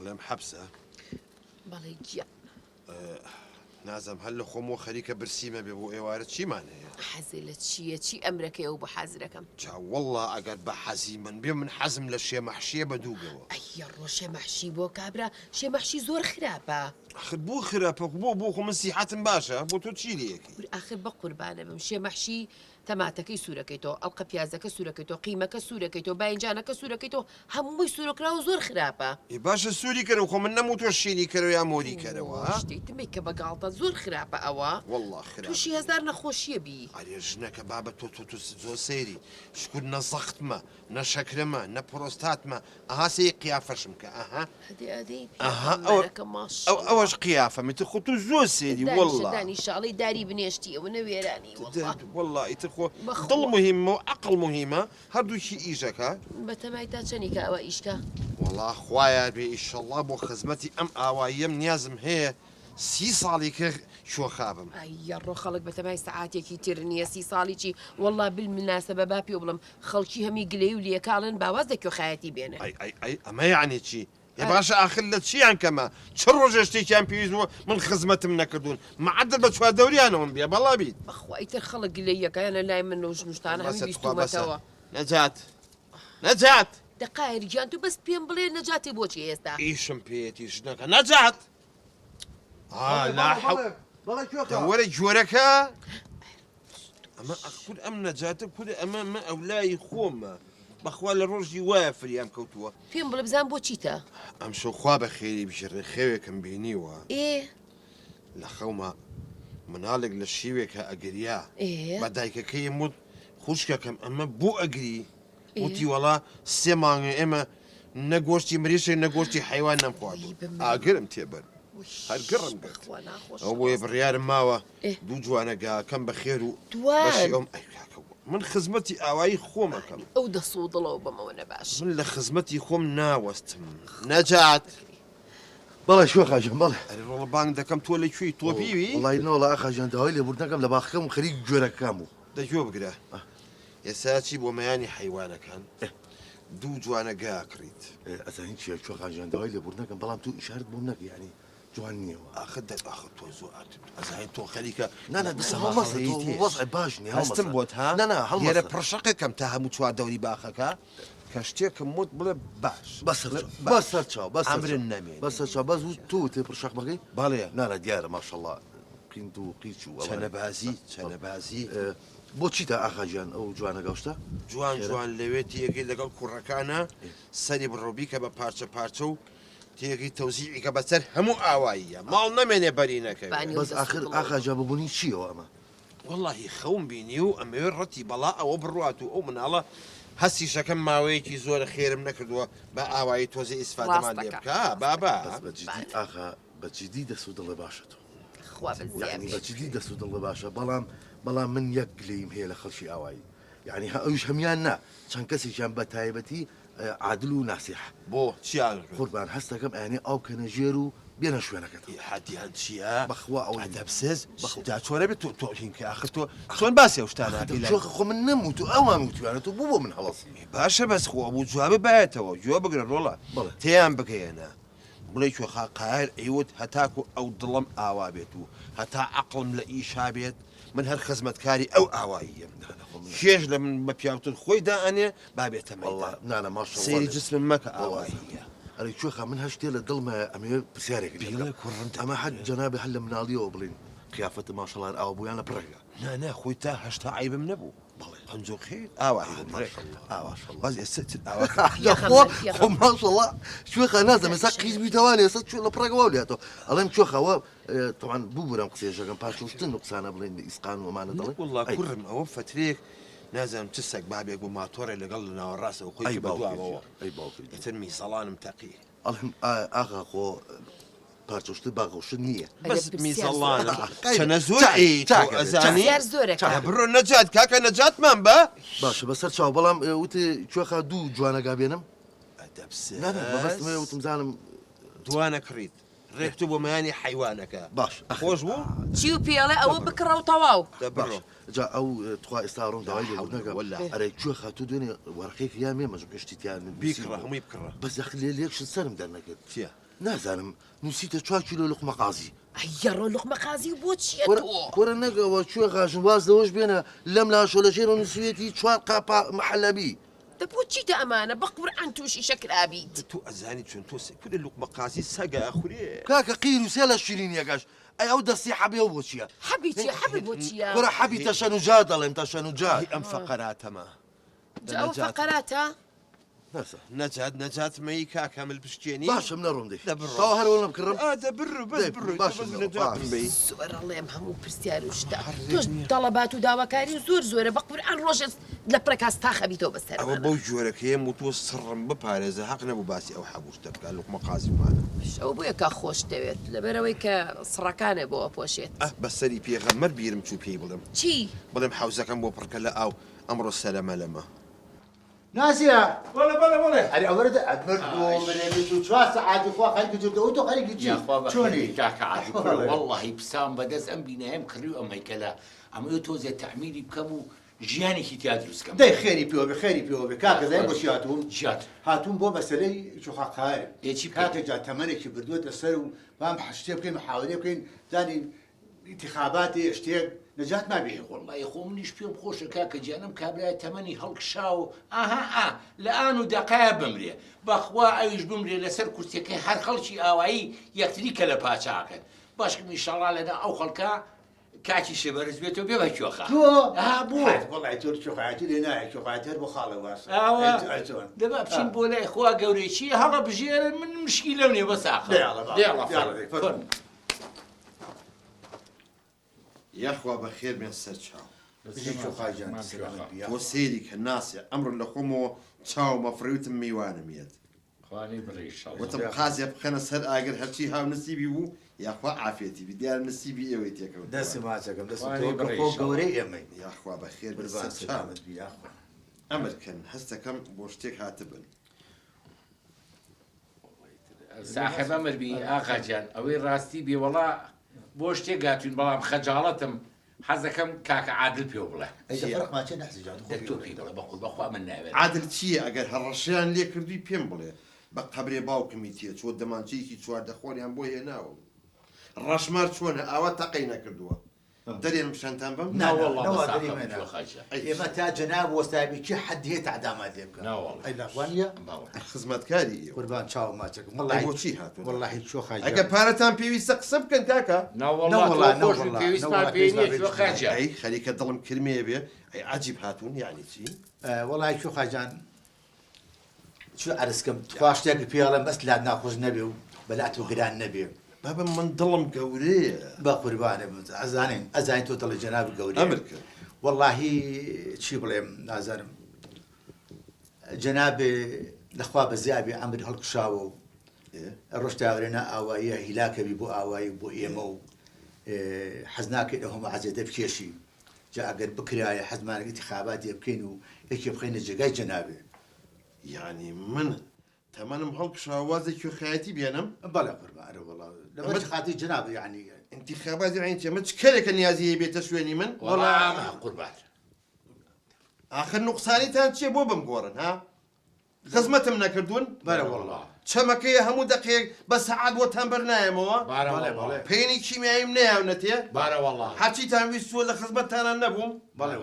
لم حبسه بەڵێ گیان نازم هەر لە خۆم و خەریکە برسیمە بێ بۆ ئێوارە چیمانەیە حەزێ لە چییە چی ئەمرەکەی ئەو بە حەزرەکەم چاوەڵڵا ئەگەر بە حەزی من بێ من حەزم لە شێمەحشیە بەدووگەوە ئەیە ڕۆژێ مەحشی بۆ کابرا شێمەحشی زۆر خراپە آخر بۆ خراپە بۆ خۆ من سیحەتم باشە بۆ تۆ چی لەیەکی آخر بە قوربانە بم شێمەحشی تەماتەکەی سوورەکەیتەوە ئەڵقە پیازەکە سوورەکەیتەوە قیمەکە سوورەکەیتەوە باینجانەکە سوورەکەیتەوە هەمووی سوورەکراوە زۆر خراپە باشە سووری کەرەوە خۆ من نەموو تۆ شیری کەرەوە یا مۆری کەرەوە شتێتمێ کە بەگاڵتە زۆر خراپە ئەوە والله خراپ تووشی هەزار نەخۆشیە بی ئەرێ ژنەکە بابە تۆ زۆر سەیری شکر نە زەختمە نە شەکرەمە نە پرۆستاتمە ئەها سەی قیافەشم کە ئەها ئەدەکە ماش ئەوەش قیافە میتر خۆ تو زۆر سێری والله دانی شاڵی داری بنێشتی ئەوە نەوێرانی والله ئیتر خۆ دڵ مهمە و عەقڵ مهمە هەردووکی ئیشەکە بەتەمای تا چەندی کە ئەوە ئیشکە والله خوایە بێ ئیشەڵڵا بۆ خزمەتی ئەم ئاواییەم نیازم هەیە 30 ساڵی کە شۆخابم ئەیە ڕۆ خەڵک بەتەمای سەعاتێکی تر نییە 30 ساڵیی والله بالمناسبە با پێ بڵم خەڵکی هەمی گلەی و لێکاڵن باواز دەکوێخایەتی بێنە ئەمە یعنی چی؟ يا باشا آخر لا تشي كما تشرج اشتي بيزو من خزمة نكردون معدل بتشوى دوري أنا ونبيا بالله بيد أخوة إيتر خلق لي كأنا لا من وش نشتانا هم بيستوما توا نجات دقائق رجال بس بيم بلي نجاتي بوشي يستا إيشم بيتي شنك نجات لا حول دوري جوركا أما أقول أم نجات كل أمام أولاي خوما بەخوا لە ڕۆژی وایە فریام کەوتووە پێم بڵێ بزان بۆ چیتە ئەم شەو خوا بە خێری بژێڕێ خێوێکم بینیوە لە خەوما مناڵێک لە شیوێکە ئەگریا بە دایکەکەی وت خوشکەکەم ئەمە بۆ ئەگری وتی وەڵا 3 مانگە ئێمە نەگۆشتی مریشێک نەگۆشتی حیوان نەمخواردوو ئاگرم تێبەر هەرگڕم گرت ئەو بۆیە بڕیارم ماوە دوو جوانەگاکەم بە خێر و بەشی ئەوم من خزمەتی ئاوایی خۆمەکەم ئەو دەسوودڵەوە بەمەوە نەباش من لە خزمەتی خۆم ناوەستم نەجات بەڵێ شوێ خاژم بەڵێ ڕۆڵە بانگ دەکەم تۆ لەکوێی تۆ بیوی وڵی نۆڵە ئاخاژیان داوای لێبوردنەکەم لە باخەکەم و خەریک گوێرەکەم و دەگوێ بگرە ئێستا چی بۆ مەیانی حیوانەکان دوو جوانە گاکڕیت ئەزانین چیە چۆ خاژیان داوای لێبوردنەکەم بەڵام تو ئیشارت بۆم نەکە یعنی جوان نییەوە ئاخر تۆ زۆر ئەزانین تۆ خەریکە وەزع باش نییە هەستم بۆت ها هەڵێرە پڕشەقێکم تا هەموو چوار دەوری باخەکە کە شتێکم وت بڵێ باش بەسەر چاو ئەمرن نەمێ بەسەر چاو بەس تو تێ پڕشەق بەکەی بەڵێ نانە دیارە ماشەڵڵا قیند و قیچ و چەنەبازی بۆ چیتە ئاخاجیان ئەو جوانە گەشتە جوان لەوێتی یەکەی لەگەڵ کوڕەکانە سەری بڕۆبی کە بە پارچە و تێگەی تەوزیعی کە بەسەر هەموو ئاواییە ماڵ نەمێنێ بەرینەکەی بەس آخر ئاخاجا ببوونی چیەوە ئەمە واللهی خەوم بینی و ئەمەوێ ڕەتی بەڵا ئەوە بڕوات و ئەو مناڵە هەستی شەکەم ماوەیەکی زۆرە خێرم نەکردووە بە ئاوایی تۆزی ئیسفادەمان لێ بکە بابا ئاخا بەجددی دەسوودڵێ باشە تۆ یعنی بەجددی دەسوودڵێ باشە بەڵام من یەک گلەیم هەیە لە خەڵکی ئاوایی یعنی ئەوش هەمیان نا چەند کەسێکیان بە تایبەتی عادل و ناسیح بۆ چیان قوربان هەستەکەم ئەیانێ ئەو کەنەژێر و بێنە شوێنەکەت حەدیان چییە بەخوا ئەو دەبسێز دا چۆرە بێت تۆ هینکە ئاخر تۆ چۆن باسی ئەو شتانە خۆ من نەموت و ئەوان وتوانێت و بوو بۆ من هەڵەسی باشە بەس خۆ بوو جوابە بایەتەوە گوێ بگرە ڕۆڵە تێیان بگەێنە بڵێ کوێخا قایر ئەیوت هەتاکو ئەو دڵم ئاوا بێت و هەتا عەقڵم لە ئیشا بێت من هەر خزمەتکاری ئەو ئاواییەم کێش لە من بە پیاوتر خۆی دائەنێ بابێتەمە نانە ماش سەیری جسمم مەکە ئاواییە ئەرێ کوێخا من هەشتێ لە دڵمە ئەمێ پرسیارێک ئەمە حەد جەنابێ هەر لە مناڵیەوە بڵین قیافەتە ماشەڵار ئاوا بوویانە پڕێگە نانە خۆی تا هەشتا عیبم نەبوو بەڵێ هەنجۆ خێر ئاوایی باز ئێستا خۆ ماشەڵڵا کوێخا نازەم ئێستا قیز بیتەوانێ ئێستا چۆ لە پڕێگەوە لێتەوە ئەڵێم کوێخەوە تەوان بوو بورم قسێژەکەم پاشوشتن نقصانە بڵێن ئیسقان ومانە دەڵێ وڵڵا کوڕم ئەوە فترێک نازانم چ سەگ بابێک بوو ماتۆرە لەگەڵ لە ناوەڕاستەوە خۆی بەدوامەوە ئیتر میسەڵانم تەقی ئەڵێم ئاغا خۆ پارچەشتی باغەوشت نییە بەس میسەڵانم چەنە زۆر ئەزانی بڕۆ نەجات کاکە نەجاتمان بە باشە بەسەر چاو بەڵام وتی کوێخا دوو جوانەگا بێنم بەبەستمێ وتم زانم دوانە کڕیت ڕێکتو بۆ مەیانی حیوانەکە باش خۆش بوو چی و پێڵێ ئەوە بکڕە و تەواو جا ئەو تخوا ئێستا ڕوون داوای لێبوردنەکە ئەرێ کوێخا تو دوێنێ وەرقەیەک یا مێ مەژم گەشتی تیان بیکڕە هەمووی بکڕە بەس یەخ لێ لێکشت سەرم دەرنەکرد چییە نازانم نووسیتە 4 کیلۆ لقمە قازی ئەیەڕۆ لقمە قازی بۆ چییە وەرە نەگەوە کوێ غاژم واز لەوەش بێنە لەم لاشۆ لە ژێرە نووسێتی 4 قاپا محەلەبی دە بۆ چیتە ئەمانە بەقورئان تووشی شەکرابیت تو ئەزانی چۆن تۆ کورە لوقمە قازی سەگە ئەخورێ کاکە قیر و سێ لە شیرینیەکەش ئەی ئەو دەستی حەبێ و بۆ چییە حەبی چیە حەبی بۆ چییە وەرە حەبی تەشەنوجا دەڵێن تەشەنوجا ئەم فەقەراتەمە ئەو فەقەراتە نەجات مەی کاکەمل پشتێنی باشم نەڕۆندی تاوا هەرەوە بکڕم زۆرەڵێم هەموو پرسیار و شتا تۆش دەڵەبات و داواکاری زۆرە بەقورئان ڕۆژێ لە پرەکاس تا خەبیتەوە بەسەر ئەوە بەو جۆرەکەیە و تۆ سڕم بپارێزە حەق نەبوو باسی ئەو حەبوشتە بکات لوقمە قازیمانە ئەو بۆیە کا خۆش دەوێت لەبەرەوەی کە سڕەکانە بۆ ئەپۆشێت بەسەری پێغەمبەر بیرم چوو پێی بڵێم چی بڵێم حەوزەکەم بۆ پڕکە لە ئاو ئەمڕۆ سەلەمە لەمە ناسيا ولا أنا أورد أدمر من 4 ساعات إخوة خليك تجد أوتو خليك يا أخوة شوني كاك عادي والله بسام بدز أم بينهم كريو أم هيكلا أم يوتوزي تعميري بكمو جياني كي تادرس كم ده خيري بيوبي كاك زي بوشياتهم جات هاتون بو مسألة شو خاقهاري إيشي كاك جات تمنى كي بردوت السر وفهم حشتي بكين محاولة بكين ثاني انتخاباتي اشتياق نجات ما بيه والله يا أخو منيش بيوم خوش كاك جانم كابلا تمني هلك شاو لآنو دقايا بمري بخوا أيش بمري لسر كرسيكي هر خلشي آوائي يكتريك لباچاكن باش إن شاء الله لنا أو خلكا كاتي شبرز بيتو بيبا شوخا بو والله تور شوخاتي لنا شوخاتي هربو خالة واسع دابا بشين بولا إخوا قوريشي هلا بجير من مشكلة مني بس آخر يلا یاخوا بەخێر بێن سەر چاو شوخاجان تۆ سێری کە ناسێ ئەمڕ لە خۆمەوە چاو مەفرەوتم میوانمێت خواني بريش وتم قازیە بخەنە سەر ئاگەر هەرچی هاو نسیبی بوو یاخوا عافێتی بی دیار نسیبی ئێوەی تێکەوت دەستی ماچەکەم دەستی تۆ گەورەی ئێمەی یاخوا بەخێر بێن سەر چاو ئەمرکەن هەستەکەم بۆ شتێک هاتبن صاحب أمر بي آقا جان أوي راستي بي والله بوش تيقاتون بلام خجالتم حزكم كاك عادل بيو بلا فرق ما كان نحسي جاد دكتور بي بلا بخوا من نابل عادل چییە ئەگەر هەڕەشیان لێ کردوی پێم بڵێ بە قەبرێ باوکمی تێ چۆ دەمانچەیەکی چواردەخۆریان بۆ هێناوە ڕەشمار چۆنە ئاوا تەقەی نەکردووە دەرێنم شانتان بم لا والله إما تا جناب وسابي كي حد هي تعدامات يبقى لا والله أي لاخوانيا خزمەتکاری قربان شاو ماچەکەم والله بۆچی هاتوون والله شو خاجة ئەگە پارەتان پێویستە قسە بکەن کاکە لا والله بيويس ما بيني شو خاجة ئەی خەریکە دڵم کرمێ بێ ئەی عجیب هاتوون یعنی چی والله شو خاجان شو عرسكم خواشتك بيالا بس لا ناخذ نبي بلعت وغيران نبي بابا من دڵم گەورەیە بقربان أزانين توتل جناب القوري ئەمرکە والله شي بليم نازارم جناب الأخوة بزيابي عمري هلك شاو الرشتاورنا أوايا هلاك بيبو أواي بو إيمو حزناك لهم عزيزة بكيشي جاء قد بكري حزمان انتخابات يبكينو هيك يبخين الجاي جنابي يعني من تمنم هلك شاوازك وخياتي بينم بلا قربان والله لما خاطي جنابي يعني انتخابات يعني انت ما تشكلك النيازيه بيت شويني من والله ما قربان آخر نقصاني تان شي بو بمقورن ها خزمتم نكردون بلا والله چەمەکەی هەموو دقیق بە سەعات بۆ تەمبەر نایەمەوە پێینی کیمیاییم نەیاونەتێ بارە والله هەرچیتان ویستووە لە خزمەتتانان نەبووم بەڵێ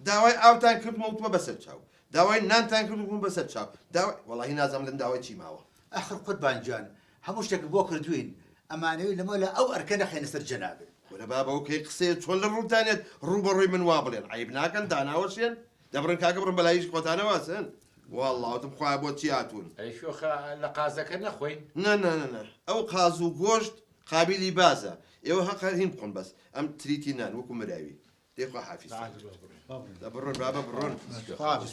داوای ئاوتان کردمەوتمە بەسەر چاو داوای نانتان کردبووم بەسەر چاو داوای وەڵاهی نازانم لەم داوای چی ماوە آخر قربان جان هەموو شتێک بۆ کردوین ئەمانەوەی لەمە لە ئەو ئەرکەنە خێنە سەر جەنابێ وەرە بابە ئەوکەی قسەیە چۆن لە ڕوودانێت ڕوبەڕووی من وا بڵێن عیب ناکەن داناوەشێن دەبڕن کاکە بڕن بەلایش خۆتانە واسن والله وتم خواه بۆ چی هاتوون ئەی شوخە لە قازەکە نەخۆین نه ئەو قاز و گۆشت قابلی بازە ئێوە هەق هین بخۆن بەس ئەم تریتی نان وەکو مراوی دێخوا حافیز بڕۆن بابە بڕۆن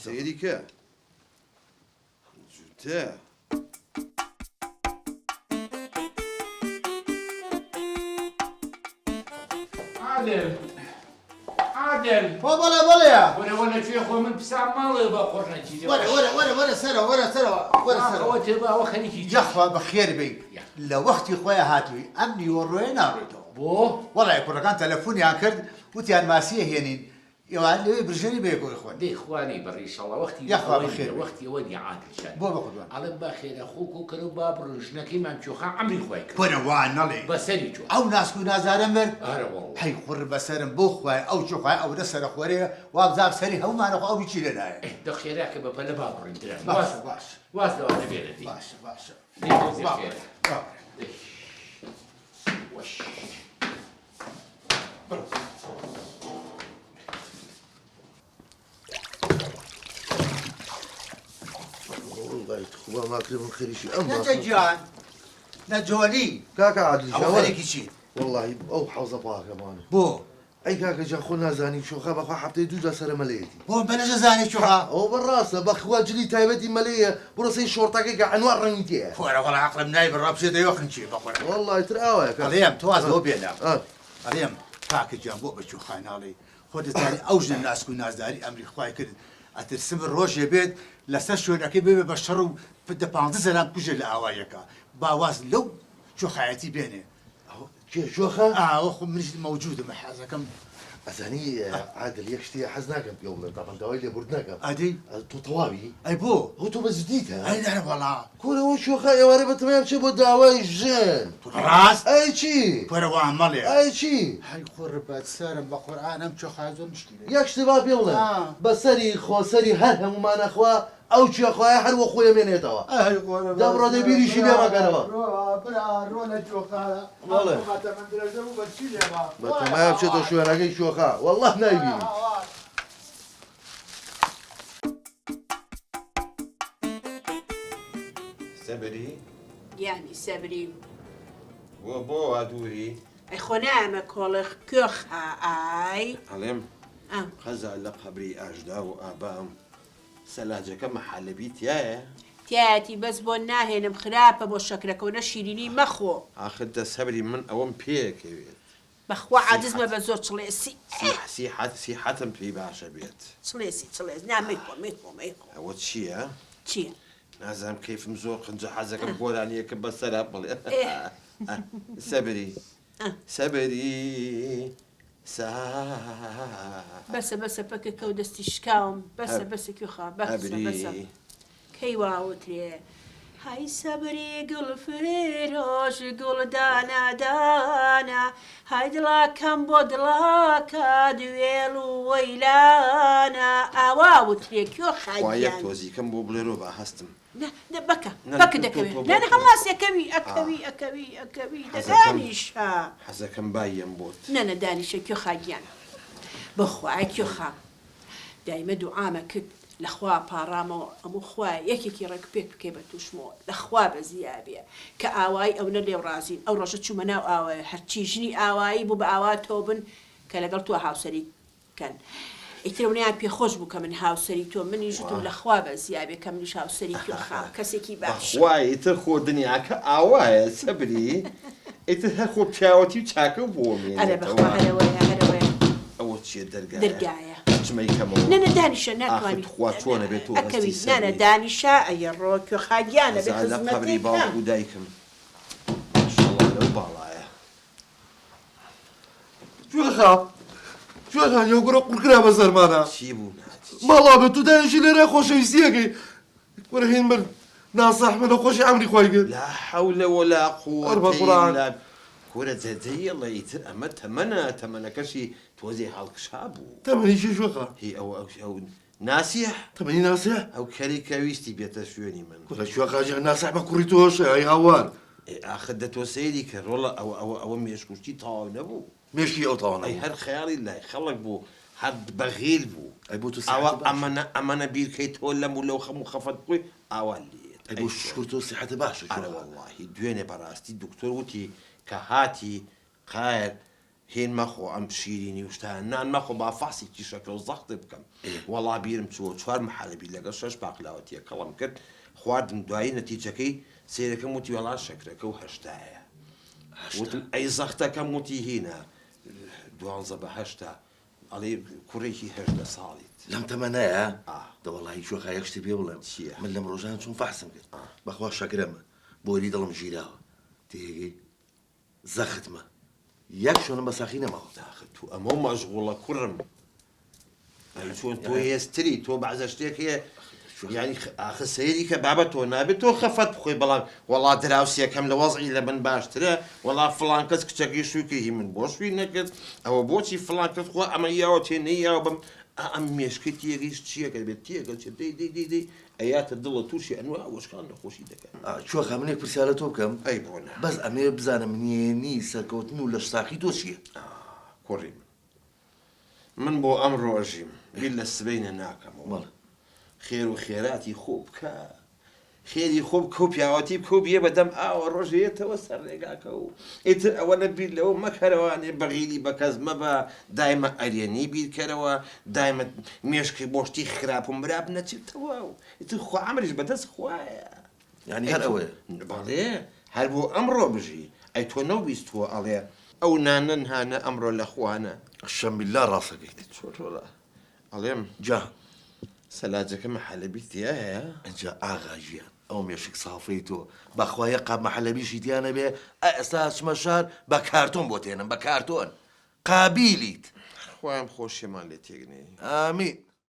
سەیری کە جوتە عادل بەڵێ ولا توی خۆ من پسام ماڵێ بە قۆڕنەکی وەرە سەرەوە تێباوە خەریکی جەخوا بەخێر بی لە وەختی خۆیان هاتووی ئەم نیوەڕۆیە ناڕێتەوە بۆ وەڵای کوڕەکان تەلەفۆنیان کرد وتیان ماسیە هێنین يوعد لي برجلي بيكو إخوان دي إخواني بري إن شاء الله وقتي يا أخوان بخير. وقتي ودي عادل شان بو بخدوان على بخير أخوك وكرو بابرج نكي ما نشوخا عمري خويك كنا وان نالي بسري جو أو ناس كنا زارن بر أنا والله هاي خور بسرن بو خوي أو شو خوي أو دسر خوي وابزاب سري هم ما نخو أو بيشي لنا دخيراك ببلا بابر انت باش باش واس لو أنا بيردي باش باش دي خير وش والله تخبى ما كريم خير شيء أما نجيان نجولي كاكا عادل أو شوال خليك شيء والله أو حوزة باك كمان بو أي كاكا جا خونا زاني شو خاب أخو حبتي دوجا سر مليتي بو بنجا زاني شو ها أو بالراسة بخوا جلي تايبتي ملية براسي شرطة كي عنوان رنيتي فورا والله عقل منايب الرب سيدي يخن شيء بقول والله ترقاوة يا كاكا اليوم توازن بينا آه اليوم كاك جنبو بشو خاينالي خود تاني اوجنا الناس كل ناس داري امري خواي كده اترسم الروج بيت لسشو نكي بيبي بشرو في الدباندز سلام كوجه لاوايكا باواز لو شو خايتي بيني شو خا اخو منش موجوده محازه كم أزاني عادل يكشتي حزناك بيوم طبعا دوالي بردناك ادي تو طوابي اي بو هو تو بزديتها اي لا والله كل هو شو خا يا وري بتمام شبو دعوة الجن راس أي شيء فورا وعملي أي شيء هاي خربت سارم بقران ام شو خايزون مشكله يكشتي باب يولا آه. بسري خو سري هرهم ما نخوا أو شي أخويا حر وأخويا من يتوا هاي خربت دبرة دبيري شي ليه ما كانوا رونا جو خالا والله. ما تمندر جو بشيله ما بتمام شتو شو أنا شو خا والله نايبين سبري يعني سبري وبو أدوري خنامة كولخ كوخها آي علم آه. خزع لقبري أجدا وآبام سلاجة كما حلبيت يا تياتي بس بونا هنا مخرابة بوشكرك ونشيريني مخو أخذت سبري من أوم بيك مخو عادز ما بزور تشليسي سيحة في باشا بيت تشليسي نعم ميكو أول شيء ها تشي نازم كيف مزوق نجحزك بقولانية كبسرة إيه. سبري سبري بس بك كودستي شكاوم بس كيوخا بس كي واوتري هاي صبري قل فريروش قل دانا هاي دلا كم بدلا كادويل ويلانا اواوتري كيوخا وياك توزي كم بوبلرو بحستم لا بكا دكوي لا خلاص يا كوي دانيشا حزا كم باين بوت نانا دانيشا كيوخا جان بخوا كيوخا دايما دعامة كت لخوا بارامو أمو خوا يكي ركبت بكيبة تشمو لخوا بزيابية كآواي أو نلي ورازين أو رجت شو مناو آواي هرتيجني آواي بو بآواي توبن كالقلتوا هاوسري كان اتروني بي خوش بو كمن هاوسري تو من يجتم لخوا بزيابية كمنش هاوسري كيوخا كسيكي باش واي ترخو دنيا كآواي سبري اترخو بشاوتي وشاكو بومي أنا بخوا هروي أول شيء درقايا جمعي كمو نانا دانشا ناكواني خواتونا بيتو أكوي نانا دانشا أي الروكو خاجانا على قبري بخزمتي باوكو دايكم ما شاء الله لو بالايا شو خا شو خا يقول قول كلام بزر مانا شيبو ناتي ما الله بتو ده شيء اللي خوش يسيقي ورهين من ناصح من خوش عمري خويق لا حول ولا قوة أربع قرآن. إلا كورة زي الله يتر أما تمنا كشي توزي حلق شابو تمني شو خا هي أو ناسيح تمني ناصح أو كويستي بيتشوني من كل شو خا جا ناصح ما كوريتوش اي هوار أخذت وسيلي كرولا أو ميشكوشتي طاو نبو ماشي او طاونا أي هر خيالي الله خلق بو حد بغيل بو اي بو أو تصحة أما نبيل كي تولم ولا خفض قوي أولي اي بو شكرتو صحة باش أنا والله دويني براستي الدكتور وتي كهاتي خير هين مخو أم شيريني وشتهنان مخو بافاسي تي شكل الزغط بكم والله بيرم تسوى شوار محل بيلا قشاش باقلاوتي كلام كد خواردن دواي نتيجة كي سيركم وتي والله شكرك وهشتايا وتم أي زغطة كم وتي هنا دوان زبا هشتا علي كوريكي هشتا صالت لم تمنى آه. ده والله شو خا يكشتي بيولا شيخ. من لم روجان شون فحسن كده بخوا شكرم بولي دلم جيراو تيجي زختمه يكشون مساخينه ما هو داخل تو أمام مشغولة كرم چۆن تۆ هێزتری تۆ بەعزە شتێک هەیە یعنی ئاخە سەیری کە بابە تۆ نابێت تۆ خەفەت بخۆی بەڵام وەڵا دراوسیەکەم لە وەزعی لە من باشترە وەڵا فڵان کەس کچەکەی شوویکە هی من بۆ شووی نەکرد ئەوە بۆچی فڵان کەس خۆ ئەمە یاوە تێ نەیاوە بم ئەم مێشکە تێگەیش چیەکە بێت تێگەل چێ دەی ئەیاتە دڵە تووشی ئەنوە ئەوەشکان نەخۆشی دەکەن چۆخە منێک پرسیارە تۆ بکەم ئەی بۆنە بەس ئەمێ بزانم نێنی سەرکەوتن و لە ساقی تۆ چییە؟ کوڕی من بۆ ئەم ڕۆژیم بیل لە سبەینە ناکەمەوە خێر و خێراتی خۆ بکە خێری خۆ بکە و پیاوەتی بکە و بێ بەدەم ئاوە ڕۆژەیەتەوە سەر ڕێگاکە و ئیتر ئەوە نەبیر لەوە مەکەرەوانێ بەغیلی بە کەس مەبە دایمە ئەرێنی بیرکەرەوە دایمە مێشکی بۆشتی خراپ و مراب نەچێتەوە و ئیتر خۆ ئەمریش بەدەست خوایە یعنی هەر ئەوەیە بەڵێ هەر بۆ ئەمڕۆ بژی ئەی تۆ نەویستووە ئەڵێ ئەو نانەن هانە ئەمڕۆ لە خوانە شەمبیللا ڕاستەکەیت چۆتۆڵە ئەڵێم جا سەلاجەکە مەحەلەبی تیا هەیە ئەجا ئاغاژیان ئەو مێشک ساڵفەی تۆ بەخوایە قاب مەحەلەبیشی تیانە بێ ئێستا چمە شار بە کارتۆن بۆ تێنم بە کارتۆن قابیلیت خۆیان خۆشیێمان لێ تێگنێ ئامین